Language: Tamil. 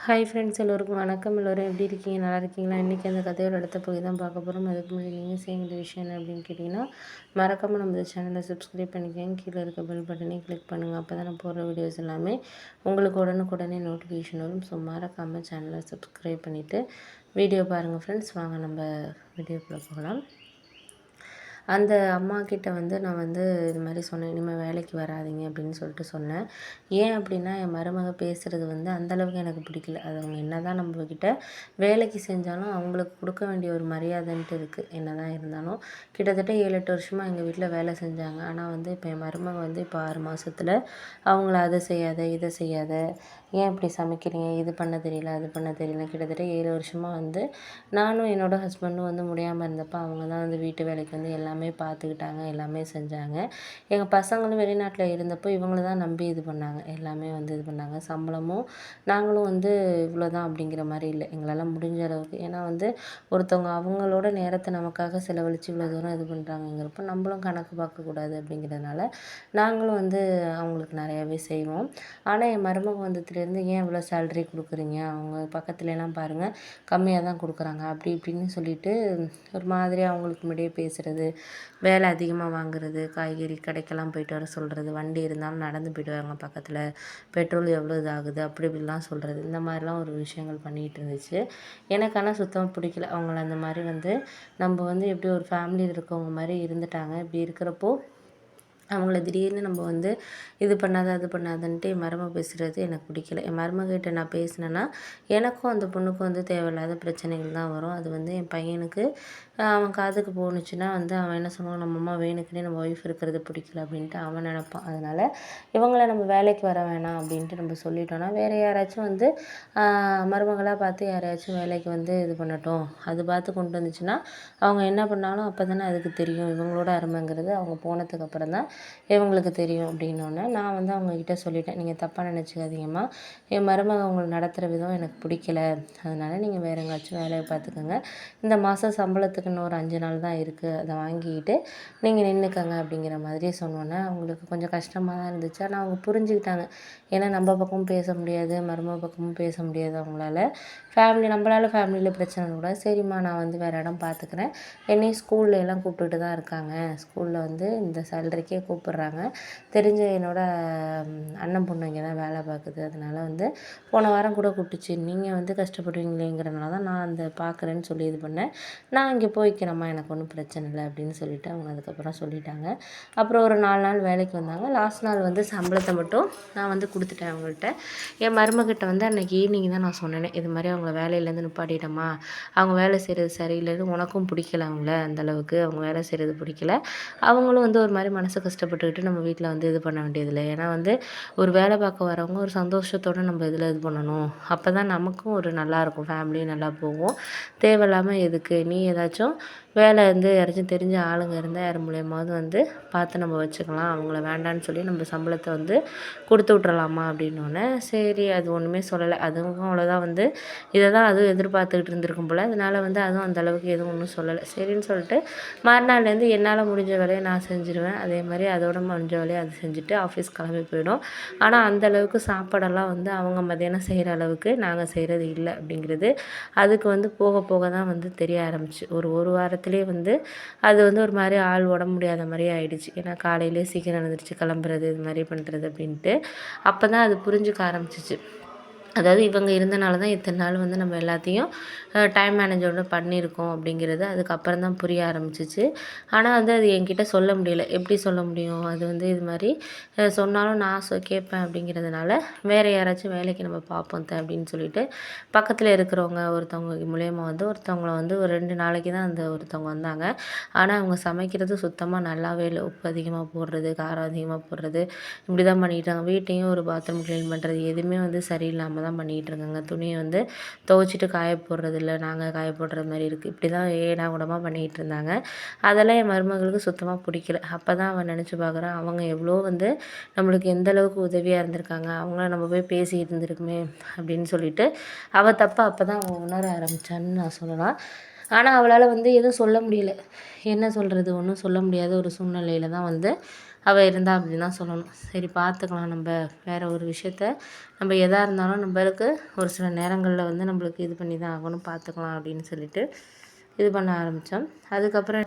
ஹாய் ஃப்ரெண்ட்ஸ், எல்லோருக்கும் வணக்கம். எல்லோரும் எப்படி இருக்கீங்க? நல்லா இருக்கீங்களா? இன்றைக்கி அந்த கதையோட அடுத்த பகுதி தான் பார்க்க போகிறோம். அதுக்கு முன்னாடி நீங்கள் செய்ய வேண்டிய விஷயம் என்ன அப்படின்னு கேட்டிங்கன்னா, மறக்காமல் நம்ம சேனலை சப்ஸ்கிரைப் பண்ணிக்கோங்க. கீழே இருக்க பெல் பட்டனையும் கிளிக் பண்ணுங்கள். அப்போ தான் நான் போடுற வீடியோஸ் எல்லாமே உங்களுக்கு உடனுக்குடனே நோட்டிஃபிகேஷன் வரும். ஸோ மறக்காமல் சேனலை சப்ஸ்கிரைப் பண்ணிவிட்டு வீடியோ பாருங்கள் ஃப்ரெண்ட்ஸ். வாங்க நம்ம வீடியோக்குள்ளே போகலாம். அந்த அம்மாக்கிட்ட நான் இது மாதிரி சொன்னேன், இனிமேல் வேலைக்கு வராதீங்க அப்படின்னு சொல்லிட்டு சொன்னேன். ஏன் அப்படின்னா, என் மருமக பேசுகிறது அந்தளவுக்கு எனக்கு பிடிக்கல. அது அவங்க என்ன தான் நம்மக்கிட்ட வேலைக்கு செஞ்சாலும் அவங்களுக்கு கொடுக்க வேண்டிய ஒரு மரியாதைன்ட்டு இருக்குது. என்ன தான் இருந்தாலும் கிட்டத்தட்ட 7-8 வருஷமாக எங்கள் வீட்டில் வேலை செஞ்சாங்க. ஆனால் இப்போ என் மருமக இப்போ 6 மாதத்தில் அவங்கள அதை செய்யாத, இதை செய்யாத, ஏன் இப்படி சமைக்கிறீங்க, இது பண்ண தெரியல, அது பண்ண தெரியல, கிட்டத்தட்ட 7 வருஷமாக நானும் என்னோடய ஹஸ்பண்டும் முடியாமல் இருந்தப்போ அவங்க தான் வீட்டு வேலைக்கு எல்லாமே பார்த்துக்கிட்டாங்க, எல்லாமே செஞ்சாங்க. எங்கள் பசங்களும் வெளிநாட்டில் இருந்தப்போ இவங்கள தான் நம்பி இது பண்ணாங்க, எல்லாமே இது பண்ணாங்க. சம்பளமும் நாங்களும் இவ்வளோ தான் அப்படிங்கிற மாதிரி இல்லை, எங்களால் முடிஞ்ச அளவுக்கு. ஏன்னா ஒருத்தவங்க அவங்களோட நேரத்தை நமக்காக செலவழித்து இவ்வளோ தூரம் இது பண்ணுறாங்கங்கிறப்போ நம்மளும் கணக்கு பார்க்கக்கூடாது அப்படிங்கிறதுனால நாங்களும் அவங்களுக்கு நிறையாவே செய்வோம். ஆனால் என் மருமக வந்ததுலேருந்து ஏன் இவ்வளோ சேலரி கொடுக்குறீங்க, அவங்க பக்கத்துலலாம் பாருங்கள் கம்மியாக தான் கொடுக்குறாங்க, அப்படி இப்படின்னு சொல்லிட்டு ஒரு மாதிரி அவங்களுக்கு முன்னாடியே பேசுகிறது, வேலை அதிகமாக வாங்குறது, காய்கறி கடைக்கெல்லாம் போயிட்டு வர சொல்கிறது, வண்டி இருந்தாலும் நடந்து போயிடுவாங்க பக்கத்தில், பெட்ரோல் எவ்வளோ இதாகுது அப்படி இப்படிலாம் சொல்கிறது, இந்த மாதிரிலாம் ஒரு விஷயங்கள் பண்ணிகிட்டு இருந்துச்சு. எனக்கு ஆனால் சுத்தமாக பிடிக்கல. அவங்கள அந்த மாதிரி நம்ம எப்படி ஒரு ஃபேமிலியில் இருக்கவங்க மாதிரி இருந்துட்டாங்க. இப்படி இருக்கிறப்போ அவங்கள திடீர்னு நம்ம இது பண்ணாத, அது பண்ணாதன்ட்டு என் மருமக பேசுகிறது எனக்கு பிடிக்கல. என் மருமகிட்ட நான் பேசினேன்னா எனக்கும் அந்த பொண்ணுக்கும் தேவையில்லாத பிரச்சனைகள் தான் வரும். அது என் பையனுக்கு அவன் காதுக்கு போணுச்சுன்னா அவன் என்ன சொல்லுவான், நம்ம அம்மா வேணுக்குன்னே நம்ம ஒய்ஃப் இருக்கிறது பிடிக்கல அப்படின்ட்டு அவன் நினப்பான். அதனால் இவங்கள நம்ம வேலைக்கு வர வேணாம் அப்படின்ட்டு நம்ம சொல்லிட்டோன்னா வேறு யாராச்சும் மருமகளாக பார்த்து யாரையாச்சும் வேலைக்கு இது பண்ணட்டும். அது பார்த்து கொண்டு வந்துச்சுன்னா அவங்க என்ன பண்ணாலும் அப்போ தானே அதுக்கு தெரியும், இவங்களோட அருமைங்கிறது அவங்க போனதுக்கப்புறம் தான் இவங்களுக்கு தெரியும் அப்படின்னோடனே நான் அவங்கக்கிட்ட சொல்லிட்டேன், நீங்கள் தப்பாக நினச்சிக்காதீங்கம்மா, என் மருமக அவங்களை நடத்துகிற விதம் எனக்கு பிடிக்கல, அதனால் நீங்கள் வேறு எங்கேயாச்சும் வேலையை பார்த்துக்கோங்க, இந்த மாதம் சம்பளத்துக்கு இன்னும் ஒரு 5 நாள் தான் இருக்குது, அதை வாங்கிக்கிட்டு நீங்கள் நின்றுக்கங்க அப்படிங்கிற மாதிரி சொன்னோன்னே அவங்களுக்கு கொஞ்சம் கஷ்டமாக தான் இருந்துச்சு. ஆனால் அவங்க புரிஞ்சுக்கிட்டாங்க. ஏன்னா நம்ம பக்கமும் பேச முடியாது, மருமக பக்கமும் பேச முடியாது அவங்களால. நம்மளால் ஃபேமிலியில் பிரச்சனை கூட, சரிம்மா நான் வேறு இடம் பார்த்துக்கிறேன், என்னையும் ஸ்கூல்ல எல்லாம் கூப்பிட்டுட்டு தான் இருக்காங்க, ஸ்கூலில் இந்த சேலரிக்கே கூப்பிட்றாங்க, தெரிஞ்ச என்னோடய அண்ணன் பொண்ணு இங்கே தான் வேலை பார்க்குது, அதனால் போன வாரம் கூட கூப்பிட்டுச்சு, நீங்கள் கஷ்டப்படுவீங்களேங்கிறனால தான் நான் பார்க்குறேன்னு சொல்லி இது பண்ணேன், நான் இங்கே போய்க்கிறேம்மா, எனக்கு ஒன்றும் பிரச்சனை இல்லை அப்படின்னு சொல்லிவிட்டு அவங்க அதுக்கப்புறம் சொல்லிட்டாங்க. அப்புறம் ஒரு 4 நாள் வேலைக்கு வந்தாங்க. லாஸ்ட் நாள் சம்பளத்தை மட்டும் நான் கொடுத்துட்டேன் அவங்கள்ட்ட. என் மருமகிட்ட அன்றைக்கி ஈவினிங் தான் நான் சொன்னேனே, இது மாதிரி அவங்கள வேலையிலேருந்து நிப்பாட்டிட்டேம்மா, அவங்க வேலை செய்கிறது சரியில்லைன்னு, உனக்கும் பிடிக்கல அவங்கள, அந்தளவுக்கு அவங்க வேலை செய்கிறது பிடிக்கல, அவங்களும் ஒரு மாதிரி மனசு கஷ்டப்பட்டுக்கிட்டு நம்ம வீட்டில் இது பண்ண வேண்டியதில்லை. ஏன்னா ஒரு வேலை பார்க்க வரவங்க ஒரு சந்தோஷத்தோடு நம்ம இதில் இது பண்ணணும், அப்போ தான் நமக்கும் ஒரு நல்லாயிருக்கும், ஃபேமிலியும் நல்லா போகும். தேவையில்லாமல் எதுக்கு, நீ ஏதாச்சும் வேலை யாராச்சும் தெரிஞ்ச ஆளுங்க இருந்தால் யார் மூலியமாவது பார்த்து நம்ம வச்சுக்கலாம், அவங்கள வேண்டான்னு சொல்லி நம்ம சம்பளத்தை கொடுத்து விட்றலாமா அப்படின்னோடனே, சரி அது ஒன்றுமே சொல்லலை. அதுவும் அவ்வளோதான் இதை தான் அதுவும் எதிர்பார்த்துக்கிட்டு இருந்திருக்கும் போல். அதனால் அதுவும் அந்தளவுக்கு எதுவும் ஒன்றும் சொல்லலை. சரின்னு சொல்லிட்டு மறுநாள்லேருந்து என்னால் முடிஞ்ச வேலையை நான் செஞ்சுருவேன், அதே மாதிரி அதோட முடிஞ்ச வேலையை அது செஞ்சுட்டு ஆஃபீஸ் கிளம்பி போயிடும். ஆனால் அந்தளவுக்கு சாப்பாடெல்லாம் அவங்க மதியானம் செய்கிற அளவுக்கு நாங்கள் செய்கிறது இல்லை அப்படிங்கிறது அதுக்கு போக போக தான் தெரிய ஆரம்பிச்சு. ஒரு வாரத்திலே அது ஒரு மாதிரி ஆள் உடம்பு முடியாத மாதிரி ஆயிடுச்சு. ஏன்னா காலையிலே சீக்கிரம் எழுந்திரிச்சு கிளம்புறது, இது மாதிரி பண்ணுறது அப்படின்ட்டு அப்போ தான் அது புரிஞ்சுக்க ஆரம்பிச்சிச்சு. அதாவது இவங்க இருந்தனால தான் இத்தனை நாள் நம்ம எல்லாத்தையும் டைம் மேனேஜோட பண்ணியிருக்கோம் அப்படிங்கிறது அதுக்கப்புறம் தான் புரிய ஆரம்பிச்சிச்சு. ஆனால் அது என்கிட்ட சொல்ல முடியல. எப்படி சொல்ல முடியும், அது இது மாதிரி சொன்னாலும் நான் கேட்பேன் அப்படிங்கிறதுனால வேறு யாராச்சும் வேலைக்கு நம்ம பார்ப்போம் அப்படின்னு சொல்லிட்டு பக்கத்தில் இருக்கிறவங்க ஒருத்தவங்க மூலயமா ஒருத்தவங்கள ஒரு 2 நாளைக்கு தான் ஒருத்தவங்க வந்தாங்க. ஆனால் அவங்க சமைக்கிறது சுத்தமாக நல்லாவே இல்லை. உப்பு அதிகமாக போடுறது, காரம் அதிகமாக போடுறது, இப்படி தான் பண்ணிக்கிட்டாங்க. வீட்டையும் ஒரு பாத்ரூம் க்ளீன் பண்ணுறது எதுவுமே சரியில்லாமல் தான் பண்ணிகிட்டு இருக்காங்க. துணியை துவைச்சிட்டு காய போடுறது இல்லை, நாங்கள் காய போடுற மாதிரி இருக்குது, இப்படி தான் ஏடாகூடமாக பண்ணிகிட்டு இருந்தாங்க. அதெல்லாம் என் மருமகளுக்கு சுத்தமாக பிடிக்கல. அப்போ தான் அவன் நினச்சி பார்க்குறான், அவங்க எவ்வளோ நம்மளுக்கு எந்த அளவுக்கு உதவியாக இருந்திருக்காங்க, அவங்கள நம்ம போய் பேசிக்கிட்டு இருந்திருக்குமே அப்படின்னு சொல்லிட்டு அவள் தப்பை அப்போ தான் அவன் உணர ஆரம்பித்தான்னு நான் சொல்லலாம். ஆனால் அவளால் எதுவும் சொல்ல முடியல. என்ன சொல்கிறது, ஒன்றும் சொல்ல முடியாத ஒரு சூழ்நிலையில் தான் அவள் இருந்தா அப்படின்னு தான் சொல்லணும். சரி பார்த்துக்கலாம், நம்ம வேறு ஒரு விஷயத்த நம்ம எதாக இருந்தாலும் நம்மளுக்கு ஒரு சில நேரங்களில் வந்து நம்மளுக்கு இது பண்ணி தான் ஆகணும், பார்த்துக்கலாம் அப்படின்னு சொல்லிட்டு இது பண்ண ஆரம்பித்தோம். அதுக்கப்புறம்